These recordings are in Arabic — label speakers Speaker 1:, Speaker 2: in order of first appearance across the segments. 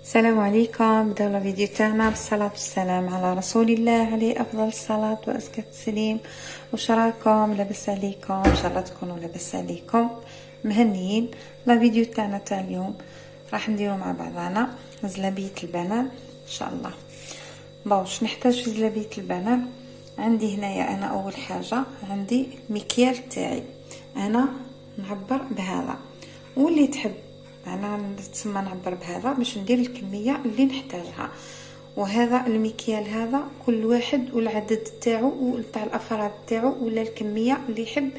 Speaker 1: السلام عليكم. بداو لا فيديو تاعنا بالصلاة والسلام على رسول الله عليه افضل الصلاة وازكى التسليم. واش راكم؟ لاباس عليكم؟ ان شاء الله تكونوا لاباس عليكم مهنيين. لا فيديو تاعنا تاع اليوم راح نديرو مع بعضنا زلابية البنان ان شاء الله. واش نحتاج في زلابية البنان؟ عندي هنايا انا اول حاجة عندي المكيال تاعي، انا نعبر بهذا، واللي تحب انا تسمى نعبر بهذا باش ندير الكميه اللي نحتاجها. وهذا المكيال هذا كل واحد والعدد تاعو وتاع الافراد تاعو ولا الكميه اللي يحب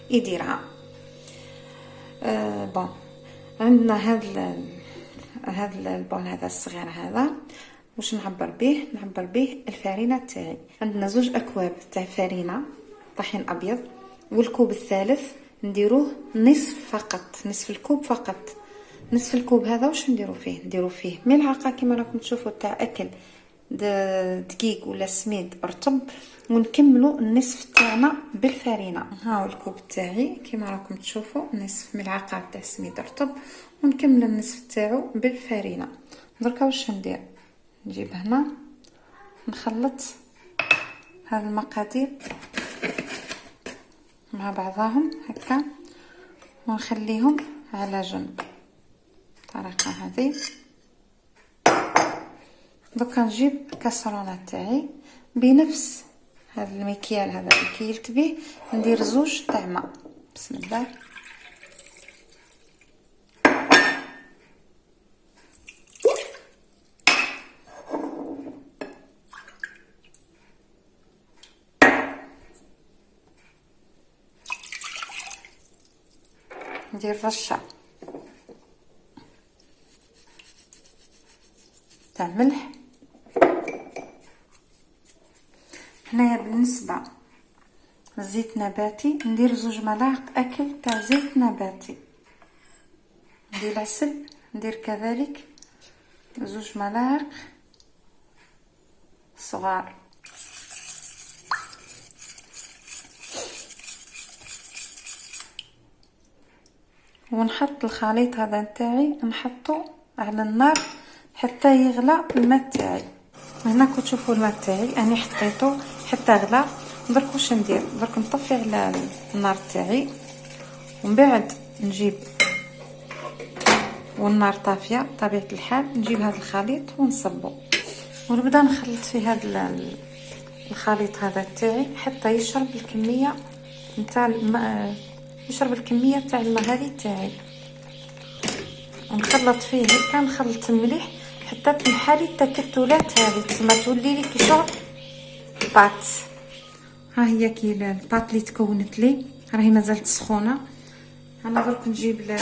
Speaker 1: يديرها. بون عندنا هذا البون هذا الصغير هذا واش نعبر به الفارينه تاعي. عندنا 2 اكواب تاع فارينه طحين ابيض، والكوب الثالث نديروه نصف فقط، نصف الكوب فقط. نصف الكوب هذا واش نديرو فيه ملعقه كما راكم تشوفوا تاع اكل دقيق ولا سميد رطب، ونكملوا النصف تاعنا بالفارينه. ها هو الكوب تاعي كما راكم تشوفوا نصف ملعقه تاع سميد رطب، ونكمل النصف تاعو بالفارينه. دركا واش ندير؟ نجيب هنا نخلط هذه المقادير مع بعضهم هكا ونخليهم على جنب الطريقه هذه. دوكا نجيب كاسرونه تاعي بنفس هذا المكيال هذا اللي كيلت به، ندير 2 تاع ماء. بسم الله. ندير رشه تاع ملح. هنايا بالنسبه للزيت نباتي ندير 2 ملاعق اكل تاع زيت نباتي. ندير العسل ندير كذلك 2 ملاعق صغار. ونحط الخليط هذا نتاعي نحطه على النار حتى يغلى الماء تاعي. هنا كنتو تشوفوا الماء تاعي انا حطيته حتى غلى. درك واش ندير؟ درك نطفي على النار تاعي، ومن بعد نجيب والنار طافيه طبيعه الحال، نجيب هذا الخليط ونصبو ونبدا نخلط في هذا الخليط هذا تاعي حتى يشرب الكميه نتاع الماء، يشرب الكميه تاع الماء هذه تاعي. ونخلط فيه هكا، نخلط مليح حتى تنحى لي التكتلات هذه، تسمى تولي لي كي شغل بات. ها هي كي الباط اللي تكونت لي راهي مازالت سخونه. انا درك نجيب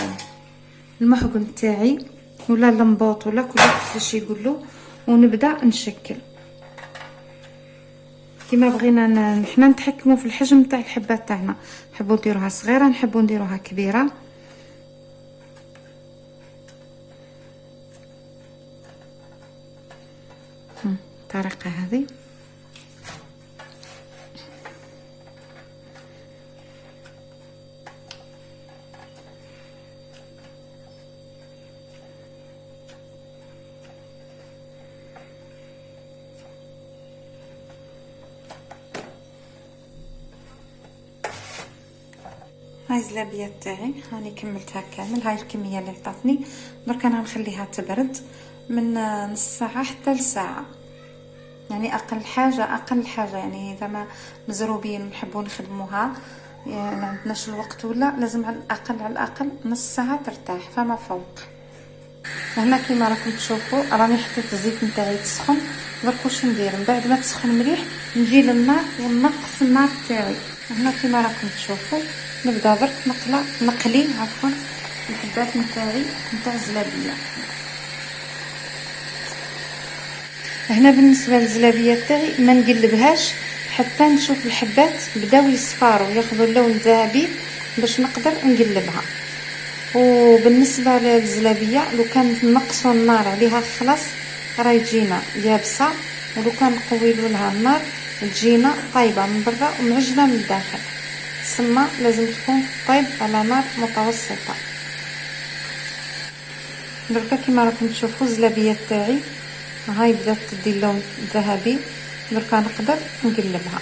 Speaker 1: المحقن تاعي ولا المبوط ولا كلشي يقولوا، ونبدا نشكل كما بغينا حنا نتحكموا في الحجم تاع الحبات تاعنا. نحبوا نديروها صغيره، نحبوا نديروها كبيره. الطريقه هذه هاي الزلابيه تاعي هاني كملتها كامل. هاي الكميه اللي عطاتني. درك انا نخليها تبرد من نص ساعه حتى لساعه، يعني اقل حاجه يعني اذا ما مزروبين نحبوا نخدموها يعني ما عندناش الوقت ولا لازم على الاقل نص ساعه ترتاح فما فوق. هنا كيما راكم تشوفوا راني حطيت الزيت نتاعي تسخن. درك واش ندير؟ من بعد ما تسخن مليح نجي للنار ونقص النار تاعي. هنا كيما راكم تشوفوا نبدا درك نقلي الحبات نتاعي نتاع الزلابيه. هنا بالنسبه للزلابيه تاعي ما نقلبهاش حتى نشوف الحبات بداو يصفاروا ياخذوا اللون الذهبي باش نقدر نقلبها. وبالنسبه للزلابيه لو كان نقصوا النار عليها خلاص راهي تجينا يابسه، ولو كان نقويلوا لها النار تجينا طايبه من برا ومعجنه من الداخل. تسمى لازم تكون طيب على نار متوسطه. دركا كيما راكم تشوفوا الزلابيه تاعي هاي بدات تدي اللون ذهبي. دركا نقدر نقلبها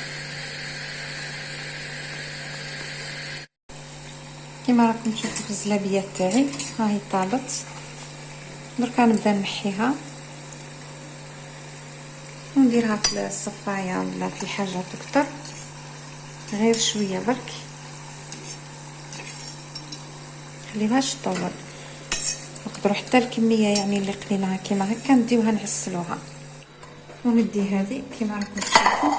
Speaker 1: كيما راكم تشوفوا في الزلابيه تاعي هاي طابت. دركا نبدا نحيها ونديرها في الصفايه ولا في حاجه تكتر غير شويه برك، خليوهاش تطول. نقدروا حتى الكميه يعني اللي قليناها كيما هكا نديوها نعسلوها. وندي هذه كيما راكم تشوفوا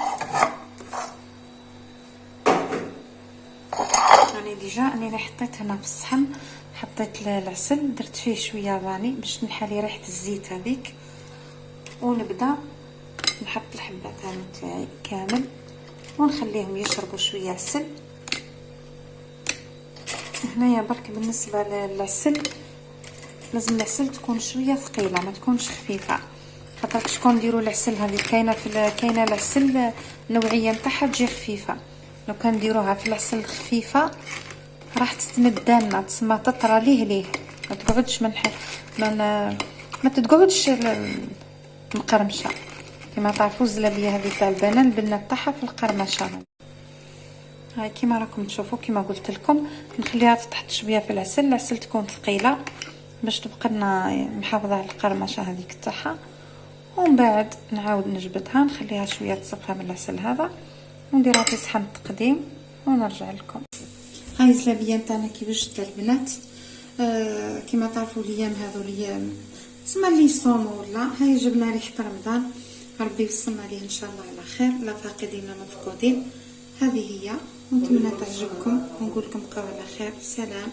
Speaker 1: يعني ديجا اني حطيت هنا في الصحن، حطيت العسل درت فيه شويه فاني باش نحالي ريحه الزيت هذيك، ونبدا نحط الحبات هذو تاعي كامل ونخليهم يشربوا شويه عسل. هنايا برك بالنسبه للعسل لازم العسل تكون شويه ثقيله ما تكونش خفيفه، خاطر شكون نديروا العسل هذه كاينه العسل النوعيه نتاعها تجي خفيفه، لو كان نديروها في العسل خفيفه راح تتمدلنا تسمى تطرى ليه ما تقعدش ما تقعدش مقرمشه. كما تعرفوا الزلابيه هذه تاع البنان البنه تاعها في القرمشه. هاي كيما راكم تشوفوا كيما قلت لكم نخليها تحت شويه في العسل تكون ثقيله باش تبقى لنا محافظه على القرمشه هذيك تاعها، ومن بعد نعاود نجبدها نخليها شويه تصفى من العسل هذا ونديرها في صحن التقديم ونرجع لكم. هاي الزلابيه نتاعنا كيفاش تلبنات. كيما تعرفوا الايام هذو الايام تسمى اللي يصوموا ولا هاي جبنا ريحه رمضان، ربي يوصلنا ليه ان شاء الله على خير، لا فاقدين لا مفقودين. هذه هي، ونتمنى تعجبكم ونقول لكم بقاو على خير. سلام.